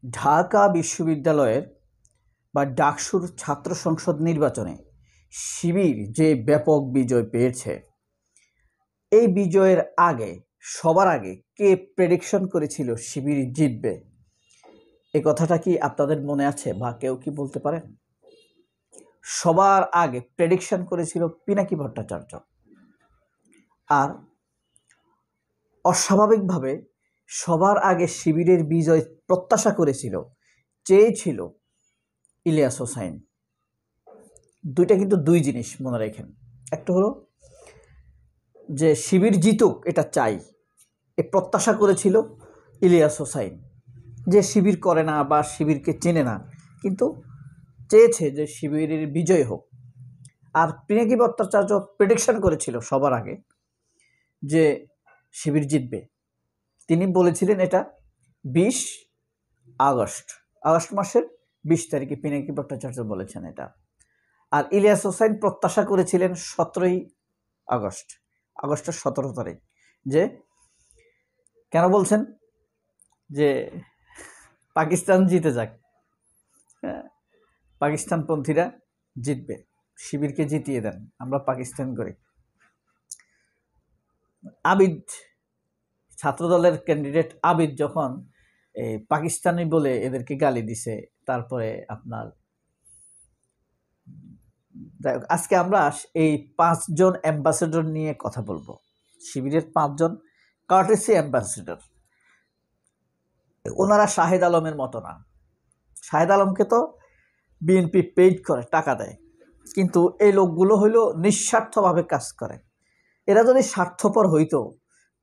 ঢাকা বিশ্ববিদ্যালয়ের বা ডাকসুর ছাত্র সংসদ নির্বাচনে শিবির যে ব্যাপক বিজয় পেয়েছে, এই বিজয়ের আগে সবার আগে কে প্রেডিকশন করেছিল শিবির জিতবে? এই কথাটা কি আপনাদের মনে আছে বা কেউ কি বলতে পারেন? সবার আগে প্রেডিকশন করেছিল পিনাকি ভট্টাচার্য। আর অস্বাভাবিকভাবে সবার আগে শিবিরের বিজয় প্রত্যাশা করেছিল, চেয়েছিল ইলিয়াস হোসাইন। দুইটা কিন্তু দুই জিনিস মনে রাখেন। একটা হলো যে শিবির জিতুক এটা চাই, এ প্রত্যাশা করেছিল ইলিয়াস হোসাইন, যে শিবির করে না বা শিবিরকে চেনে না, কিন্তু চেয়েছে যে শিবিরের বিজয় হোক। আর পিনাকি ভট্টাচার্য প্রেডিকশন করেছিল সবার আগে যে শিবির জিতবে। তিনি বলেছিলেন এটা 20 আগস্ট মাসের 20 তারিখে পিনাকি ভট্টাচার্য বলেছেন এটা। আর ইলিয়াস হোসাইন প্রত্যাশা করেছিলেন 17ই আগস্টের 17 তারিখ। যে কেন বলছেন যে পাকিস্তান জিতে যাক, পাকিস্তানপন্থীরা জিতবে, শিবিরকে জিতিয়ে দেন, আমরা পাকিস্তান করি। আবিদ, ছাত্রদলের ক্যান্ডিডেট আবিদ যখন পাকিস্তানি বলে এদেরকে গালি দিছে, তারপরে আপনার আজকে আমরা এই 5 জন অ্যাম্বাসেডর নিয়ে কথা বলবো। শিবিরের 5 জন কার্টেসি অ্যাম্বাসেডর, ওনারা শাহেদ আলমের মতো না। শাহেদ আলমকে তো বিএনপি পেইড করে, টাকা দেয়, কিন্তু এই লোকগুলো হইল নিঃস্বার্থভাবে কাজ করে। এরা যদি স্বার্থপর হইতো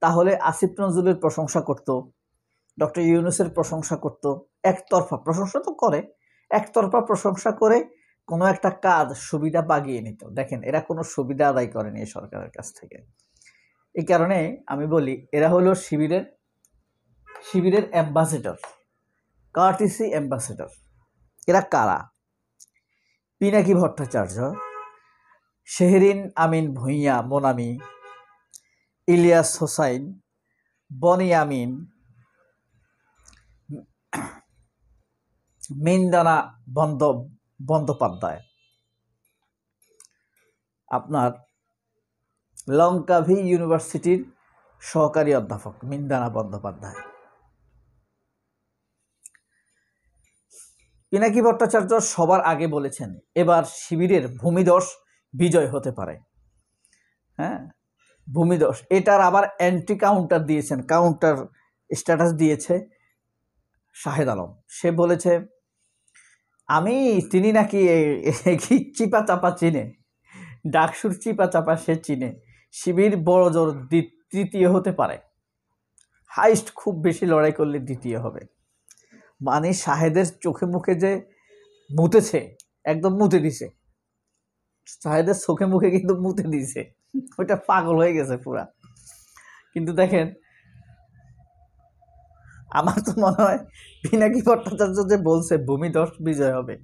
তাহলে আসিফ নজরুলের প্রশংসা করত, ডক্টর ইউনূসের প্রশংসা করত। একতরফা প্রশংসা তো করে, একতরফা প্রশংসা করে কোনো একটা কাজ সুবিধা বাগিয়ে নিত। দেখেন, এরা কোনো সুবিধা আদায় করেনি এই সরকারের কাছ থেকে। এই কারণে আমি বলি এরা হলো শিবিরের অ্যাম্বাসেডর, কার্টিসি অ্যাম্বাসেডর। এরা কারা? পিনাকি ভট্টাচার্য, শেহরিন আমিন ভূঁইয়া মোনামি, ইলিয়াস হোসাইন, বনি আমিন, মিন্দানা বন্দ্যোপাধ্যায়, আপনার লঙ্কাভি ইউনিভার্সিটির সহকারী অধ্যাপক মিন্দানা বন্দ্যোপাধ্যায়। পিনাকি ভট্টাচার্য সবার আগে বলেছেন এবার শিবিরের ভূমিধস বিজয় হতে পারে। হ্যাঁ, ভূমিধস। এটার আবার অ্যান্টি কাউন্টার দিয়েছেন, কাউন্টার স্ট্যাটাস দিয়েছে শাহেদ আলম। সে বলেছে তিনি নাকি চিপা চাপা চিনে, ডাকসুর চিপা চাপা সে চিনে, শিবির বড় জোর তৃতীয় হতে পারে, হাইস্ট খুব বেশি লড়াই করলে দ্বিতীয় হবে। মানে শাহেদের চোখে মুখে যে মুতেছে, একদম মুতে দিছে, শাহেদের চোখে মুখে কিন্তু মুতে দিছে, ওইটা পাগল হয়ে গেছে পুরা। কিন্তু দেখেন, আমার তো মনে হয় পিনাকি ভট্টাচার্য যে বলছে ভূমিধস বিজয় হবে,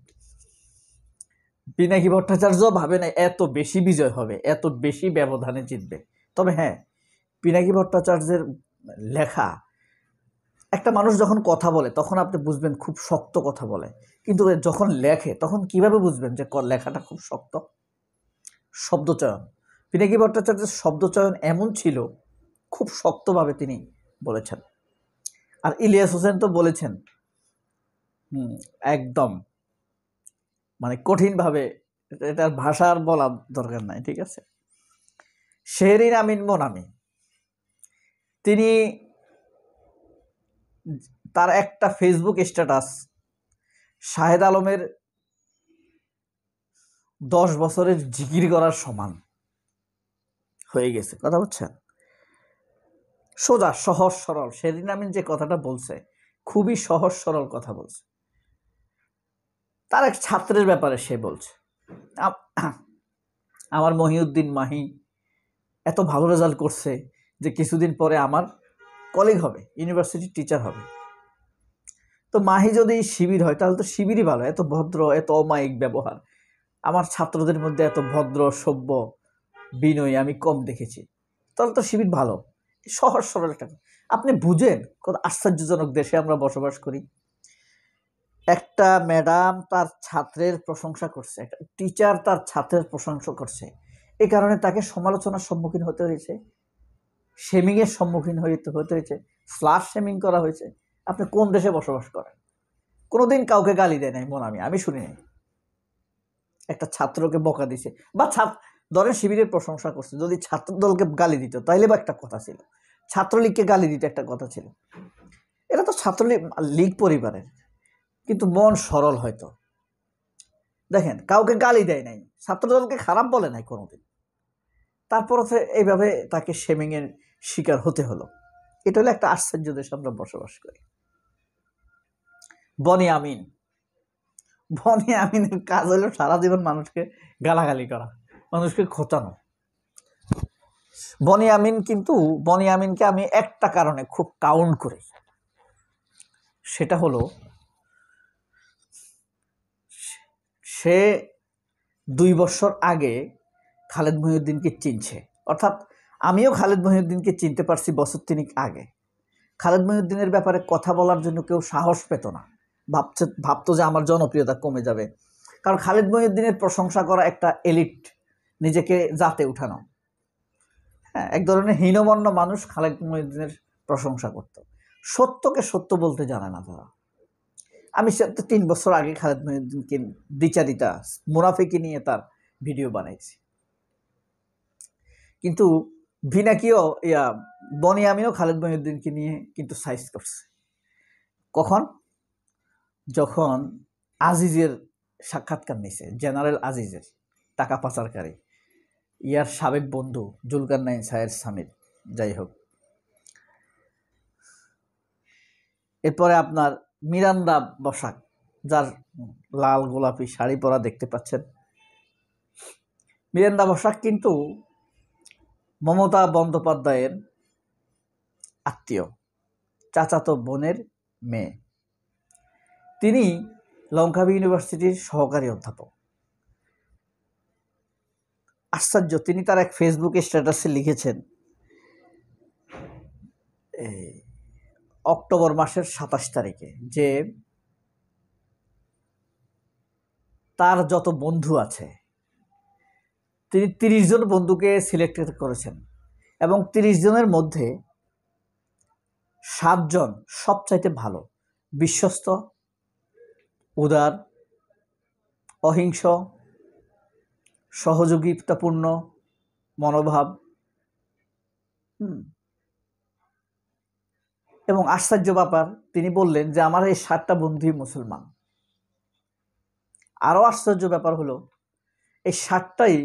পিনাকি ভট্টাচার্য ভাবে না এত বেশি বিজয় হবে, এত বেশি ব্যবধানে জিতবে। তবে হ্যাঁ, পিনাকি ভট্টাচার্যের লেখা, একটা মানুষ যখন কথা বলে তখন আপনি বুঝবেন খুব শক্ত কথা বলে, কিন্তু যখন লেখে তখন কিভাবে বুঝবেন যে লেখাটা খুব শক্ত? শব্দচয়ন, পিনাকি ভট্টাচার্যের শব্দচয়ন এমন ছিল, খুব শক্তভাবে তিনি বলেছেন। আর ইলিয়াস হোসেন তো বলেছেন একদম মানে কঠিনভাবে, এটার ভাষার বলার দরকার নাই, ঠিক আছে। শেহরিন আমিন মোনামি, তিনি তার একটা ফেসবুক স্ট্যাটাস শাহেদ আলমের 10 বছরের জিকির করার সমান হয়ে গেছে। কথা বুঝছেন? সোজা, সহজ সরল। শেহরিন আমিন যে কথাটা বলছে খুবই সহজ সরল কথা বলছে। তার এক ছাত্রের ব্যাপারে সে বলছে, আমার মহিউদ্দিন মাহি এত ভালো রেজাল্ট করছে যে কিছুদিন পরে আমার কলিগ হবে, ইউনিভার্সিটির টিচার হবে। তো মাহি যদি শিবির হয় তাহলে তো শিবিরই ভালো, এত ভদ্র, এত অমায়িক ব্যবহার। আমার ছাত্রদের মধ্যে এত ভদ্র সভ্য বিনয়ী আমি কম দেখেছি, তাহলে তো শিবির ভালো। সহজ সরল একটা, আপনি বুঝেন কত আশ্চর্যজনক দেশে আমরা বসবাস করি। একটা ম্যাডাম তার ছাত্রের প্রশংসা করছে, একটা টিচার তার ছাত্রের প্রশংসা করছে, এই কারণে তাকে সমালোচনার সম্মুখীন হতে হয়েছে, শেমিংয়ের সম্মুখীন হতে হয়েছে, স্লাশ শেমিং করা হয়েছে। আপনি কোন দেশে বসবাস করেন? কোনোদিন কাউকে গালি দেয় নাই মন, আমি শুনি নাই একটা ছাত্রকে বকা দিছে বা ধরেন শিবিরের প্রশংসা করছে, যদি ছাত্র দলকে গালি দিত তাইলে বা একটা কথা ছিল, ছাত্রলীগকে গালি দিতে একটা কথা ছিল। এটা তো ছাত্রলীগ লীগ পরিবারের, কিন্তু মন সরল হয়তো। দেখেন, কাউকে গালি দেয় নাই, ছাত্রদলকে খারাপ বলে নাই কোনোদিন, তারপর এইভাবে তাকে শেমিংয়ের শিকার হতে হলো। এটা হলো একটা আশ্চর্য দেশে আমরা বসবাস করি। বনি আমিনের কাজ হলো সারা জীবন মানুষকে গালাগালি করা, মানুষকে খোঁচানো। বনি আমিনকে আমি একটা কারণে খুব কাউন্ট করি, সেটা হলো সে 2 বছর আগে খালেদ মহিউদ্দিনকে চিনছে, অর্থাৎ আমিও খালেদ মহিউদ্দিনকে চিনতে পারছি বছর 3 আগে। খালেদ মহিউদ্দিনের ব্যাপারে কথা বলার জন্য কেউ সাহস পেত না, ভাবতো যে আমার জনপ্রিয়তা কমে যাবে, কারণ খালেদ মহিউদ্দিনের প্রশংসা করা একটা এলিট, নিজেকে জাতে উঠানো। হ্যাঁ, এক ধরনের হীনমন্য মানুষ খালেদ মহিউদ্দিনের প্রশংসা করত। সত্যকে সত্য বলতে জানে না তারা। আমি 3 বছর আগে খালেদ মহিউদ্দিনকে দ্বিচারিতা মুনাফিকি নিয়ে তার ভিডিও বানাইছি, কিন্তু ভিনাকিও বনি আমিনও খালেদ মহিউদ্দিনকে নিয়ে কিন্তু সাইজ করছে। কখন? যখন আজিজের সাক্ষাৎকার নিছে, জেনারেল আজিজের, টাকা পাচারকারী, ইয়ার সাবেক বন্ধু জুলকারনাইন সাহের স্বামীর, যাই হোক। এরপরে আপনার মিরান্দা বসাক, যার লাল গোলাপি শাড়ি পরা দেখতে পাচ্ছেন, মিরান্দা বসাক কিন্তু মমতা বন্দ্যোপাধ্যায়ের আত্মীয়, চাচাতো বোনের মেয়ে। তিনি লঙ্কাবি ইউনিভার্সিটির সহকারী অধ্যাপক। আশ্চর্য, তিনি তার এক ফেসবুকে স্ট্যাটাসে লিখেছেন, অক্টোবর মাসের 27 তারিখে, যে তার যত বন্ধু আছে তিনি 30 জন বন্ধুকে সিলেক্ট করেছেন, এবং 30 জনের মধ্যে 7 জন সবচাইতে ভালো, বিশ্বস্ত, উদার, অহিংস, সহযোগিতাপূর্ণ মনোভাব। এবং আশ্চর্য ব্যাপার, তিনি বললেন যে আমার এই 7টা বন্ধুই মুসলমান। আরো আশ্চর্য ব্যাপার হলো, এই 7টাই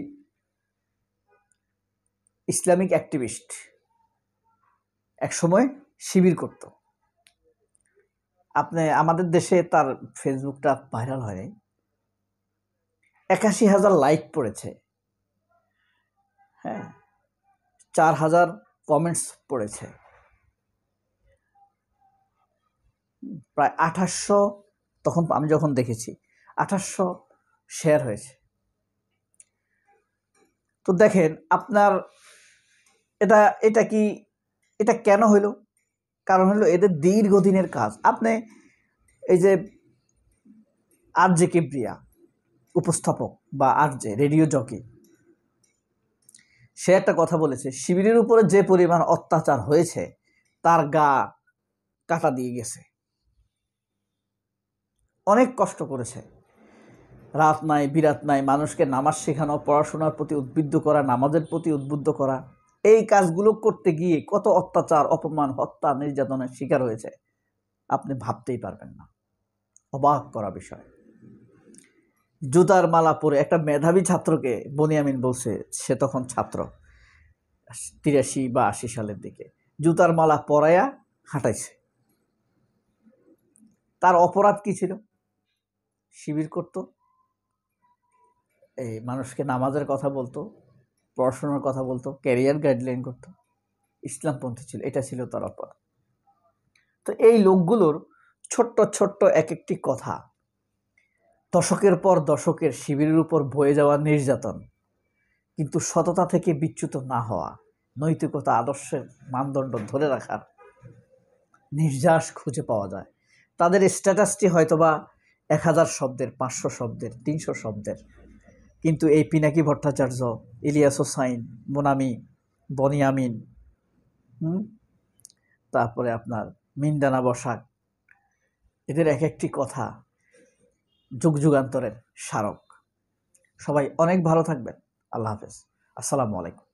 ইসলামিক অ্যাক্টিভিস্ট, একসময় শিবির করত। আপনি আমাদের দেশে তার ফেসবুকটা ভাইরাল হয়নি, 81,000 লাইক পড়েছে, হ্যাঁ, 4,000 কমেন্টস পড়েছে, প্রায় 2800, তখন আমি যখন দেখেছি 2800 শেয়ার হয়েছে। তো দেখেন আপনার এটা কেন হইল? কারণ হলো এদের দীর্ঘদিনের কাজ। আপনি এই যে আরজে কিবরিয়া, উপস্থাপক বা আরজে রেডিও জকি, সে একটা কথা বলেছে, শিবিরের উপরে যে পরিমাণ অত্যাচার হয়েছে তার গা কাটা দিয়ে গেছে, অনেক কষ্ট করেছে, রাত নাই বিরাত নাই, মানুষকে নামাজ শেখানো, পড়াশোনার প্রতি উদ্বুদ্ধ করা, নামাজের প্রতি উদ্বুদ্ধ করা, এই কাজগুলো করতে গিয়ে কত অত্যাচার, অপমান, হত্যা, নির্যাতনের শিকার হয়েছে আপনি ভাবতেই পারবেন না। অবাক করা বিষয়। জুতার মালা পরে একটা মেধাবী ছাত্রকে বনি আমিন বলছে, সে তখন ছাত্র, 83 বা 80 সালের দিকে, জুতার মালা পরাইয়া হাঁটাইছে। তার অপরাধ কি ছিল? শিবির করত, এই মানুষকে নামাজের কথা বলতো, পড়াশোনার কথা বলতো, ক্যারিয়ার গাইডলাইন করতো, ইসলামপন্থী ছিল, এটা ছিল তার অপরাধ। তো এই লোকগুলোর ছোট্ট ছোট্ট এক একটি কথা, দশকের পর দশকের শিবিরের উপর বয়ে যাওয়া নির্যাতন, কিন্তু সততা থেকে বিচ্যুত না হওয়া, নৈতিকতা, আদর্শের মানদণ্ড ধরে রাখার নির্যাস খুঁজে পাওয়া যায়। তাদের স্ট্যাটাসটি হয়তোবা 1000 শব্দের, 500 শব্দের, 300 শব্দের। কিন্তু এই পিনাকি ভট্টাচার্য, ইলিয়াস হোসাইন, মোনামি, বনিয়ামিন, তারপরে আপনার মিন্দানা বসাক, এদের এক একটি কথা যুগ যুগান্তরের স্মারক। সবাই অনেক ভালো থাকবেন। আল্লাহ হাফেজ। আসসালামু আলাইকুম।